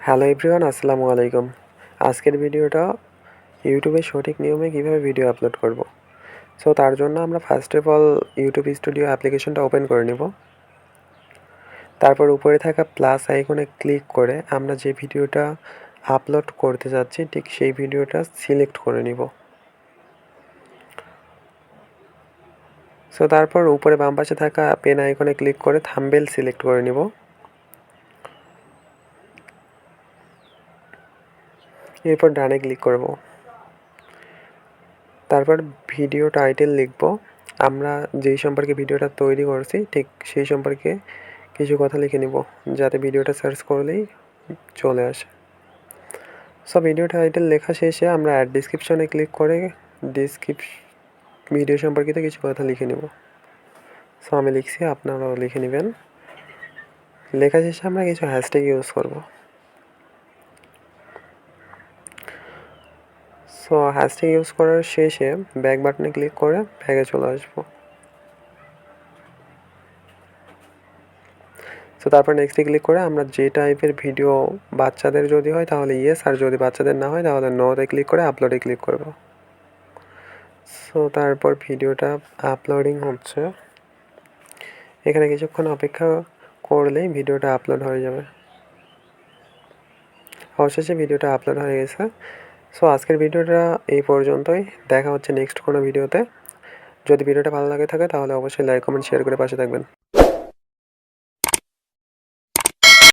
Hello everyone, আসসালামু আলাইকুম। আজকের ভিডিওটা ইউটিউবে সঠিক নিয়মে কীভাবে ভিডিও আপলোড করব। সো তার জন্য আমরা first of all YouTube studio অ্যাপ্লিকেশনটা ওপেন করে নেব। তারপর উপরে থাকা প্লাস আইকনে ক্লিক করে আমরা যে ভিডিওটা আপলোড করতে যাচ্ছি ঠিক সেই ভিডিওটা সিলেক্ট করে নিব। সো তারপর উপরে বাম পাশে থাকা পেন আইকনে ক্লিক করে থাম্বনেল সিলেক্ট করে নিব। এরপর ডানে ক্লিক করব। তারপর ভিডিও টাইটেল লিখব। আমরা যেই সম্পর্কে ভিডিওটা তৈরি করছি ঠিক সেই সম্পর্কে কিছু কথা লিখে নিব, যাতে ভিডিওটা সার্চ করলেই চলে আসে। সো ভিডিও টাইটেল লেখা শেষে আমরা অ্যাড ডিসক্রিপশনে ক্লিক করে ভিডিও সম্পর্কিত কিছু কথা লিখে নেব। সো আমি লিখছি, আপনারাও লিখে নেবেন। লেখা শেষে আমরা কিছু হ্যাশট্যাগ ইউজ করব। সো হ্যাশট্যাগ ইউজ করার শেষে ব্যাক বাটনে ক্লিক করে ব্যাগে চলে আসবো। সো তারপর নেক্সটে ক্লিক করে আমরা যে টাইপের ভিডিও বাচ্চাদের যদি হয় তাহলে ইয়েস, আর যদি বাচ্চাদের না হয় তাহলে নোতে ক্লিক করে আপলোডে ক্লিক করব। সো তারপর ভিডিওটা আপলোডিং হচ্ছে। এখানে কিছুক্ষণ অপেক্ষা করলেই ভিডিওটা আপলোড হয়ে যাবে। অবশেষে ভিডিওটা আপলোড হয়ে গেছে। সো আজকের ভিডিওটা এই পর্যন্তই। দেখা হচ্ছে নেক্সট কোনো ভিডিওতে। যদি ভিডিওটা ভালো লাগে থাকে তাহলে অবশ্যই লাইক, কমেন্ট, শেয়ার করে পাশে থাকবেন।